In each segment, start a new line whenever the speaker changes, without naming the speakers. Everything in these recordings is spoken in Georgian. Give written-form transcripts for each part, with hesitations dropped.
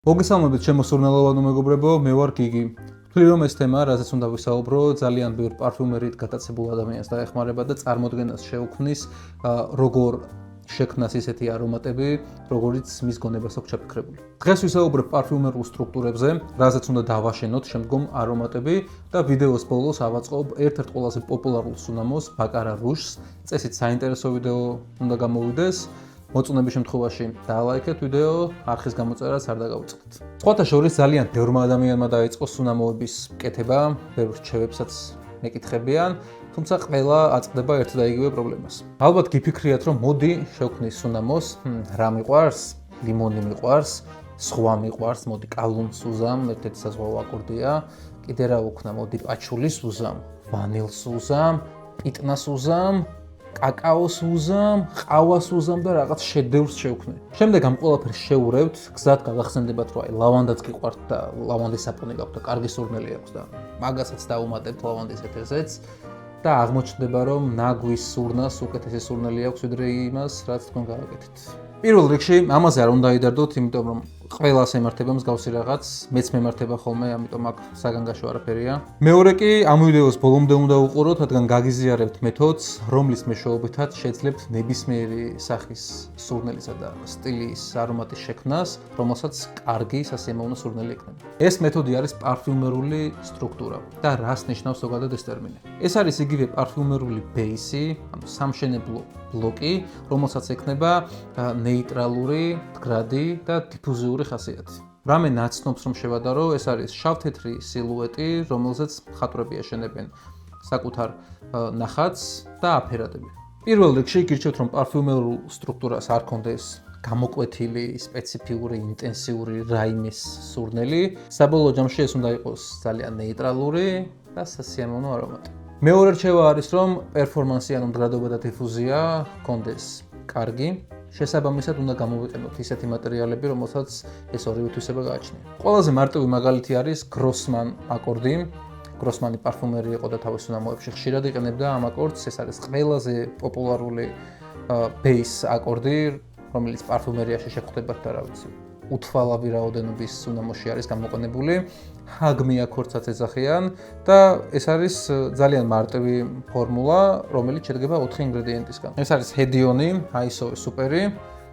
მოგესალმებით ჩემო სურნელოვანო მეგობრებო, მე ვარ გიგი. ვთვლი რომ ეს თემა, რაზეც უნდა ვისაუბრო, ძალიან ბევრ პარფიუმერით გატაცებულ ადამიანს დაეხმარება და წარმოდგენას შეუქმნის, როგორ შექმნას ისეთი არომატები, როგორიც მის გონებას აქვს ჩაფიქრებული. დღეს ვისაუბრებ პარფიუმერულ სტრუქტურებზე, რაზეც უნდა დავაშენოთ შემდგომ არომატები და ვიდეოს ბოლოს ავაწყობ ერთ-ერთ ყველაზე პოპულარულ სუნამოს, ბაკარა რუშს. წესით საინტერესო ვიდეო უნდა გამოვიდეს. მოწონების შემთხვევაში დალაიქეთ ვიდეო, არხის გამოწერას არ დაგაუწყდეთ. სხვათა შორის ძალიან ბევრმა ადამიანმა დაიწყო სუნამოების კეთება, ბევრ რჩევებსაც მეკითხებიან, თუმცა ყველა აწყდება ერთ და იგივე პრობლემას. ალბათ გიფიქრიათ, რომ მოდი შევქმნი სუნამოს, რა მიყვარს, ლიმონი მიყვარს, სხვა მიყვარს, მოდი კალუნს უზამ, ერთ-ერთი საზღვაო აკორდია, კიდე რა ვუქნა, მოდი პაჩულის უზამ, ვანილს უზამ, პიტნას უზამ, კაკაოს უზამ, ყავას უზამ და რაღაც შედევრს შევქმნი. შემდეგ ამ ყველაფერს შევურავთ, გზად გაგახსენდებათ, რომ აი ლავანდაც გიყვართ და ლავანდის საპონი გაქვთ და კარგი სურნელი აქვს და მაგასაც დაუმატებთ ლავანდის ეთერზეც და აღმოჩნდება, რომ ნაგვის სურნას უკეთესი სურნელი აქვს ვიდრე იმას, რაც თქვენ გავაკეთეთ. პირველ რიგში ამაზე არ უნდა დაიდარდოთ, იმიტომ რომ ყველას ემართება მსგავსი რაღაც, მეც მემართება ხოლმე, ამიტომ აქ საგანგაშო არაფერია. მეორე კი ამ ვიდეოს ბოლომდე უნდა უყუროთ, რადგან გაგიზიარებთ მეთოდს, რომლის მეშვეობითაც შეძლებთ ნებისმიერი სახის სურნელისა და სტილის არომატის შექმნას, რომელსაც კარგი სასიამოვნო სურნელი ექნება. ეს მეთოდი არის პარფიუმერული სტრუქტურა და რას ნიშნავს ზოგადად ეს ტერმინი. ეს არის იგივე პარფიუმერული ბეისი, ანუ სამშენებლო ბლოკი, რომელსაც ექნება ნეიტრალური, მდგრადი და დიფუზიური ხასიათი. რამე ნაცნობს რომ შევადარო, ეს არის შავ-თეთრი სილუეტი, რომელზეც მხატვრები აშენებენ საკუთარ ნახატს და აფერადები. პირველ რიგში გირჩევთ, რომ პარფიუმერულ სტრუქტურას არ კონდეს გამოკვეთილი, სპეციფიური, ინტენსიური რაიმეს სურნელი. საბოლოო ჯამში ეს უნდა იყოს ძალიან ნეიტრალური და სასიამოვნო არომატი. მეორე რჩევა არის, რომ პერფორმანსი ანუ მდგრადობა და დიფუზია კონდეს კარგი. შესაბამისად უნდა გამოვიყენოთ ისეთი მატერიალები, რომელსაც ეს ორივე თვისება გააჩნია. ყველაზე მარტივი მაგალითი არის გროსმან აკორდი. გროსმანი პარფუმერი იყო და თავის სუნამოებში ხშირად იყენებდა ამ აკორდს. ეს არის ყველაზე პოპულარული ბეის აკორდი, რომელიც პარფუმერიაში შეხვდებათ და რა ვიცი, უთვალავი რაოდენობის სუნამოში არის გამოყენებული. ჰაგმი აკორდსაც ეძახიან და ეს არის ძალიან მარტივი ფორმულა, რომელიც შედგება 4 ინგრედიენტისგან. ეს არის ჰედიონი, აისოვე სუპერი,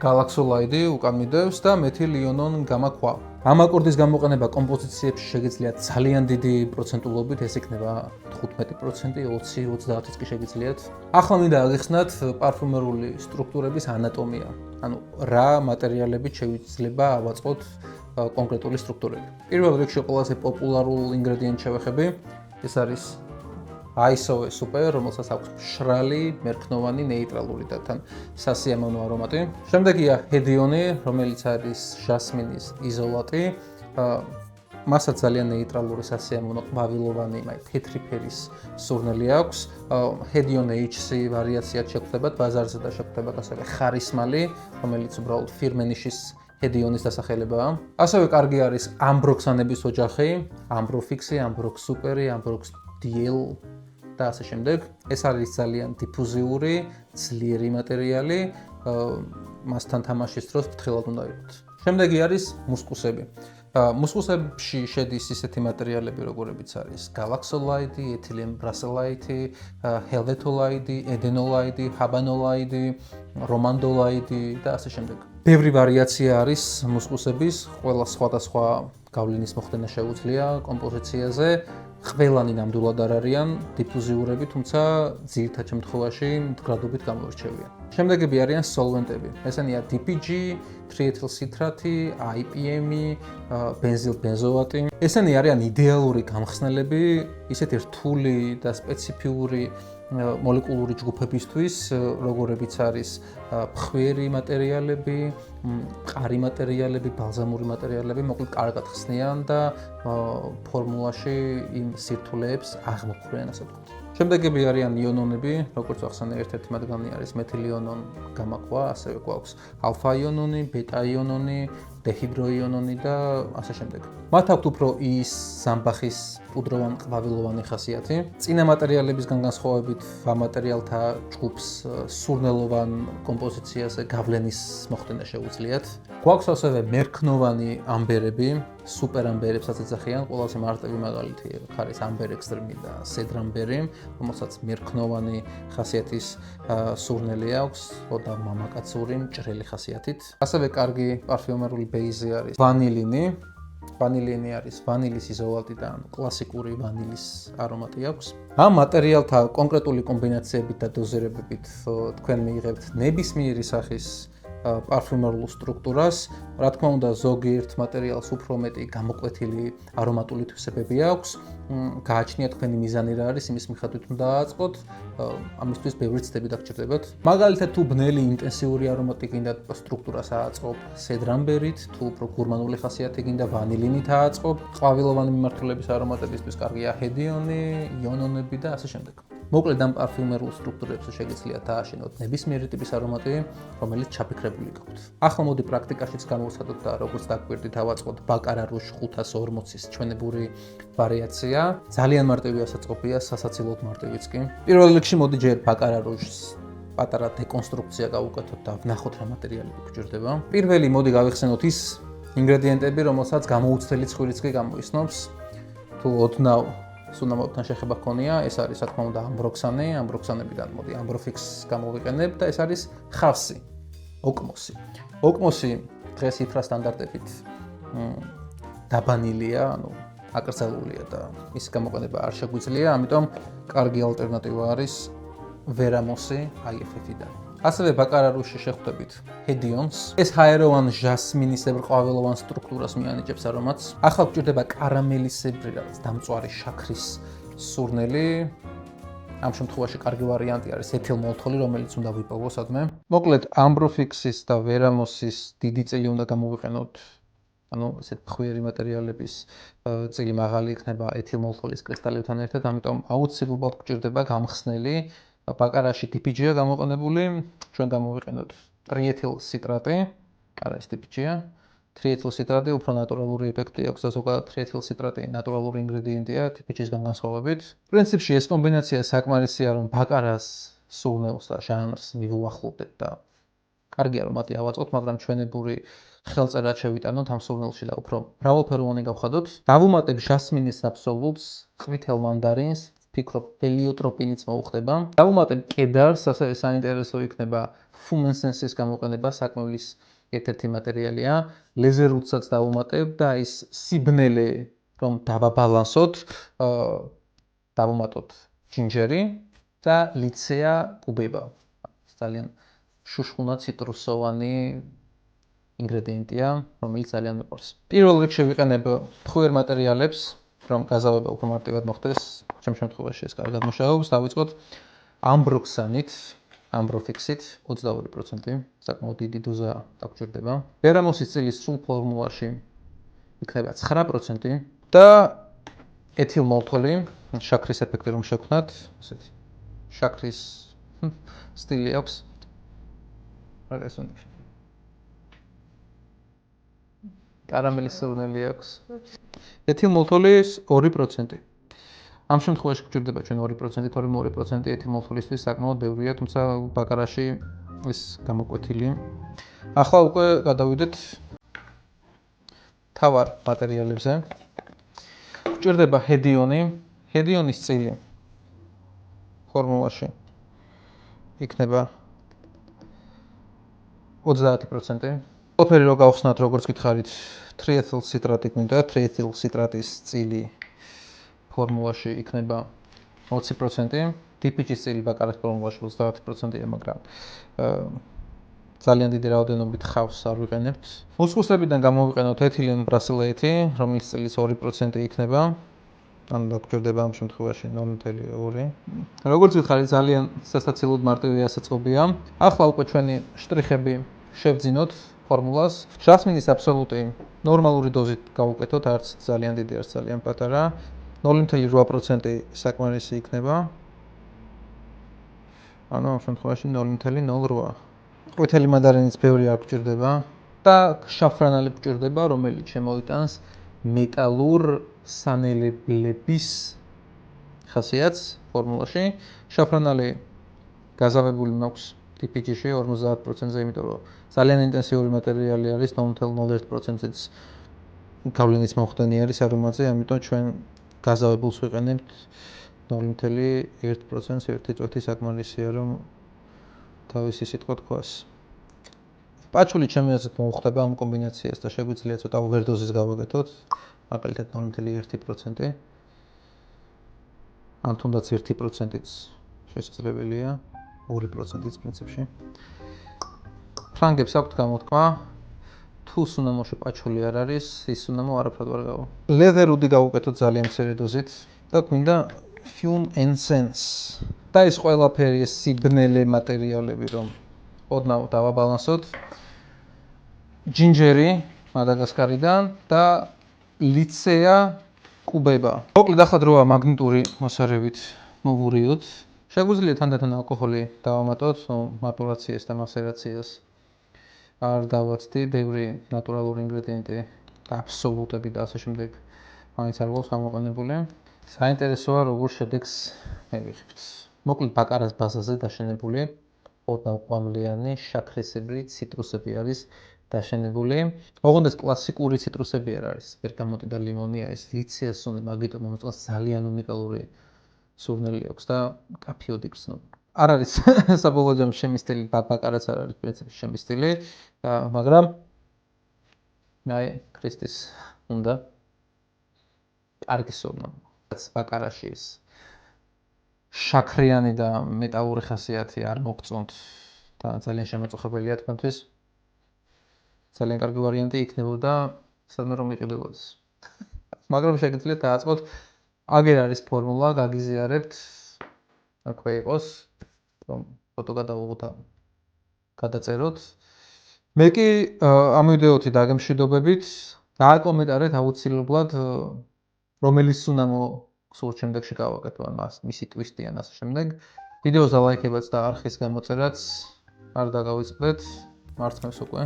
გალაქსოლაიდი უკან მიდევს და მეთილ-იონონ გამა ქვა. ამ აკორდის გამოყენება კომპოზიციებში შეგიძლიათ ძალიან დიდი პროცენტულობით, ეს იქნება 15%, 20, 30-იც კი შეგიძლიათ. ახლა მინდა აღიხსნათ პარფიუმერული სტრუქტურების ანატომია. ანუ რა მატერიალებით შეიძლება ავაწყოთ კონკრეტული სტრუქტურები. პირველ რიგში ყველაზე პოპულარულ ინგრედიენტს შევეხები. ეს არის აისოვე სუპერ, რომელსაც აქვს მშრალი, მერქნოვანი, ნეიტრალური და თან სასიამოვნო არომატი. შემდეგია ჰედიონი, რომელიც არის ჟასმინის იზოლატი. მასაც ძალიან ნეიტრალური, სასიამოვნო, ყვავილოვანი, თეთრი ფერის სურნელი აქვს. ჰედიონ HC ვარიაციად შეგვხვდებათ ბაზარზე და შეგვხვდებათ ასევე ხარისმალი, რომელიც უბრალოდ ფირმენიშის ჰედიონის დასახელებაა. ასევე კარგი არის ამბროქსანების ოჯახი, ამბროფიქსი, ამბროქს სუპერი, ამბროქს DL და ასე შემდეგ. ეს არის ძალიან დიფუზიური, ძლიერი მატერიალი, მასთან თამაშის დროს ფრთხილად უნდა იყოთ. შემდეგი არის მუსკუსები. მუსკუსებში შედის ისეთი მატერიალები, როგორებიც არის გალაქსოლაიდი, ეთილენბრასელაიდი, ჰელვეთოლაიდი, ედენოლაიდი, ჰაბანოლაიდი, რომანდოლაიდი და ასე შემდეგ. ბევრი ვარიაცია არის მუსკუსების, ყველა სხვადასხვა გავლენის მოხდენა შეუძლია კომპოზიციაზე. ყველანი ნამდვილად არ არიან დიფუზიურები, თუმცა ძირითად შემთხვევაში მდგრადობით გამოირჩევიან. შემდეგები არიან სოლვენტები. ესენია DPG, ტრიეთილსიტრატი, IPM, ბენზილბენზოატი. ესენი არიან იდეალური გამხსნელები, ისეთი რთული და სპეციფიური მოლეკულური ჯგუფებისთვის, როგორებიც არის ფხვიერი მატერიალები, მყარი მატერიალები, ბალზამური მატერიალები, მოკლედ კარგად ხსნიან და ფორმულაში იმ სირთულეებს აღმოფხვრიან, ასე ვთქვათ. შემდეგები არიან იონონები, როგორც ვახსენე, ერთ-ერთი მათგანი არის მეთილ-იონონ გამა ქვა, ასევე გვაქვს ალფა-იონონი, ბეტა-იონონი, დეჰიდროიონონი და ასე შემდეგ. მათ აქვთ უფრო ის ზამბახის პუდროვან ყვავილოვანი ხასიათი. წინა მატერიალებისგან განსხვავებით ამ მატერიალთა ჯგუფს სურნელოვან კომპოზიციაზე გავლენის მოხდენა შეუძლიათ. გვაქვს ასევე მერქნოვანი ამბერები, სუპერ ამბერებსაც ეძახიან, ყველაზე მარტივი მაგალითი არის ამბერ ექსტრემი და სედრამბერი, რომელსაც მერქნოვანი ხასიათის სურნელი აქვს, და მამაკაცური მჭრელი ხასიათით. ასევე კარგი პარფიუმერული ბეიზი არის ვანილინი. ვანილინი არის ვანილის იზოლატი და კლასიკური ვანილის არომატი აქვს. ამ მატერიალთა კონკრეტული კომბინაციებით და დოზირებებით თქვენ მიიღებთ ნებისმიერი სახის პარფიუმერულ სტრუქტურას. რა თქმა უნდა, ზოგიერთ მატერიალს უფრო მეტი გამოკვეთილი არომატული თვისებები აქვს. გააჩნია თქვენი მიზანი რა არის, იმის მიხედვით უნდა აწყოთ. ამისთვის ბევრი ცდები დაგჭირდებათ. მაგალითად, თუ ბნელი ინტენსიური არომატი გინდა სტრუქტურას აწყობ სედრამბერით, თუ უფრო გურმანული ხასიათი გინდა ვანილინით აწყობ. ყვავილოვანი მიმართულების არომატებისთვის კარგია ჰედიონი, იონონები და ასე შემდეგ. მოკლედ ამ პარფიუმერულ სტრუქტურებს შეგიძლიათ დააშენოთ ნებისმიერი ტიპის არომატი, რომელიც ჩაფიქრებული გაქვთ. ახლა მოდი პრაქტიკაშიც განვუცხადოთ და როგორც დაგვერდით ავაწყოთ ბაკარა რუშ 540-ის ჩვენებური ვარიაცია. ძალიან მარტივია საწყობია, სასაცილოდ მარტივიც კი. პირველ რიგში მოდი ჯერ ბაკარა რუშს პატარა დეკონსტრუქცია გავუკეთოთ და ვნახოთ რა მატერიალები გვჭირდება. პირველი მოდი გავიხსენოთ ის ინგრედიენტები, რომელსაც გამოუცდელი ცხვირიც კი გამოისნობს. თუ ოდნავ სუნამოებთან შეხება ჰქონია, ეს არის, რა თქმა უნდა, ამბროქსანი, ამბროქსანებიდან მოდი ამბროფიქსს გამოვიყენებ და ეს არის ხავსი, ოკმოსი. ოკმოსი დღეს ინფრასტანდარტებით დაბანილია, ანუ აკრძალულია და ის გამოყენება არ შეგვიძლია, ამიტომ კარგი ალტერნატივა არის ვერამოსი IFF-დან. ასევე ბაკარა რუში შეხვდებით ჰედიონს. ეს ჰაეროვან ჟასმინისებრ ყვავილოვან სტრუქტურას მიანიჭებს არომატს. ახლა გვჭირდება კარამელისებრი რაღაც დამწვარი შაქრის სურნელი. ამ შემთხვევაში კარგი ვარიანტი არის ეთილმოლთოლი, რომელიც უნდა ვიპოვო სადმე. მოკლედ ამბროფიქსის და ვერამოსის დიდი წილი უნდა გამოვიყენოთ. ანუ ესეთ ფხვიერი მატერიალების წილი მაღალი იქნება ეთილმოლთოლის კრისტალებთან ერთად, ამიტომ აუცილებლად გვჭირდება გამხსნელი. ბაკარაში DPG-ია გამოყენებული, ჩვენ გამოვიყენოთ ტრიეთილ სიტრატი, არა ეს DPG-ია. ტრიეთილ სიტრატი უფრო ნატურალური ეფექტი აქვს და ზოგადად ტრიეთილ სიტრატი ნატურალური ინგრედიენტია DPG-ისგან განსხვავებით. პრინციპში ეს კომბინაცია საკმარისია, რომ ბაკარას სურნელს და ჟანრს მივუახლოვდეთ და კარგი არომატი ავაწყოთ, მაგრამ ჩვენებური ხელწერად შევიტანოთ ამ სურნელში და უფრო მრავალფეროვანი გავხადოთ. დავუმატებ ჟასმინის აბსოლუტს, ყვითელ მანდარინს, ფიქრობ ჰელიოტროპინიც მოუხდება. დავუმატებ კედარს, ასევე საინტერესო იქნება ფუმენსენსის გამოყენება, საკმევლის ერთ-ერთი მატერიალია. ლეზერუდსაც დავუმატებ და ის სიბნელე რომ დავაბალანსოთ, დავუმატოთ ჯინჯერი და ლიცეა კუბება. ძალიან შუშხუნა ციტრუსოვანი ინგრედიენტია, რომელიც ძალიან მიყვარს. პირველ რიგში ვიყენებ ფხვიერ მატერიალებს, რომ გაზავება უფრო მარტივად მოხდეს. ჩემ შემთხვევაში ეს კარგად მუშაობს. დავიწყოთ ამბროქსანით, ამბროფიქსით 22%, საკმაოდ დიდი დოზა დაგჭირდება. ვერამოსის წილის სულ ფორმულაში იქნება 9% და ეთილმოლთოლი, შაქრის ეფექტი რომ შევქნათ, ესეთი შაქრის სტილი აქვს. რა ეს უნდა? კარამელის სურნელი აქვს. ეთილმოლთოლის 2%. ამ შემთხვევაში გვჭირდება ჩვენ 2%, 2% ეთილმოლთოლისთვის საკმაოდ ბევრია, თუმცა ბაკარაში ეს გამოკვეთილი. ახლა უკვე გადავიდეთ თავარ მატერიალებზე. გვჭირდება ჰედიონი. ჰედიონის წილი ფორმულაში იქნება 30%. ყველაფერი რო გავხსნათ, როგორც გითხარით, ტრიეთილ სიტრატი გვინდა, ტრიეთილ სიტრატის წილი ფორმულაში იქნება 20%. DPG-ის წილი ბაკარის ფორმულაში 30%-ია, მაგრამ ძალიან დიდი რაოდენობით ხავს არ ვიყენებთ. მუცხვისებიდან გამოვიყენოთ ეთილენ ბრასილეიტი, რომელიც წილის 2% იქნება. ანუ დაგჭირდება ამ შემთხვევაში 0.2. როგორც გითხარით, ძალიან სასაცილოდ მარტივია საწყობია. ახლა უკვე ჩვენი შტრიხები შევძინოთ ფორმულას. ჟასმინის აბსოლუტი ნორმალური დოზით გავუკეთოთ, არც ძალიან დიდი, არც ძალიან პატარა. 0.8% საკმარისი იქნება. ანუ ამ შემთხვევაში 0.08. ყვითელი მანდარინის ბევრი არ გვჭირდება. და შაფრანალი გვჭირდება, რომელიც შემოიტანს მეტალურ სანელებლების ხასიათს ფორმულაში. შაფრანალი გაზავებული მაქვს TPG-ში 50%-ზე, იმიტომ რომ ძალიან ინტენსიური მატერიალი არის, 0.01%-იც გავლენის მოხდენი არის არომატზე, ამიტომ ჩვენ გაზავებულს ვიყენებთ 0.1%-ს, ერთი წუთი საკმარისია, რომ თავისი სიტყვა თქვას. პაჩული ჩემი აზრით მოუხდება ამ კომბინაციას და შეგვიძლია ცოტა ოვერდოზის გავაკეთოთ, მაგალითად 0.1%. ან თუნდაც 1%-იც შესაძლებელია, 2%-იც პრინციპში. ფრანგებს აქვთ გამოთქმა, თუ სუნამოში პაჩული არ არის, ის სუნამო არაფრად ვერ გავა. ლეზერუდი გავუკეთოთ ძალიან მცირე დოზით და გვინდა film and sense. და ეს ყველაფერი ეს სიბნელე მატერიალები რომ ოდნავ დავაბალანსოთ. ჯინჯერი მადაგასკარიდან და ლიცეა კუბება. მოკლედ ახლა დროა მაგნიტური მოსარევით მოვურიოთ. შეგვიძლია თანდათან ალკოჰოლი დავამატოთ, მატურაციას და მასერაციას არ დავაცდი, ბევრი ნატურალური ინგრედიენტი და აბსოლუტები და ასე შემდეგ მაინც არ გვაქვს გამოყენებული. საინტერესოა როგორ შედეგს მივიღებთ. მოკლედ ბაკარას ბაზაზე დაშენებული ოდნავ-ყვავილიანი შაქრისებრი ციტრუსები არის დაშენებული. ოღონდ ეს კლასიკური ციტრუსები არ არის. ბერგამოტი და ლიმონია, ეს ლიცეა სუნი, მაგიტომ მომწონს ძალიან უნიკალური სურნელი აქვს და კაფეოდი გრძნობა. არ არის საბოლოო ჯამში ჩემი სტილი, ბაკარაც არ არის პრინციპში ჩემი სტილი, მაგრამ მე ქრისტეს უნდა კარგი სურნელი. ბაკარაში ის შაქრიანი და მეტალური ხასიათი არ მოგწონთ და ძალიან შემაწუხებელია თქვენთვის. ძალიან კარგი ვარიანტი იქნებოდა სადმე რომ იყიდებოდეს. მაგრამ შეგიძლიათ დააწყოთ, აგერ არის ფორმულა, გაგიზიარებთ, აქვე იყოს, რომ ფოტო გადავუღოთ, გადაწეროთ. მე კი ამოვიდეოთი დაგემშვიდობებით, დააკომენტარეთ აუცილებლად რომელი სუნამო სულ შემდეგში გავაკეთო, ან მისი ტვისტი ან ასე შემდეგ. ვიდეოს დალაიქებაც და არხის გამოწერაც არ დაგავიწყდეთ, მარცხნივ უკვე.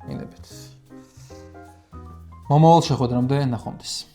ინებით. მომავალ შეხვედრამდე ნახვამდის.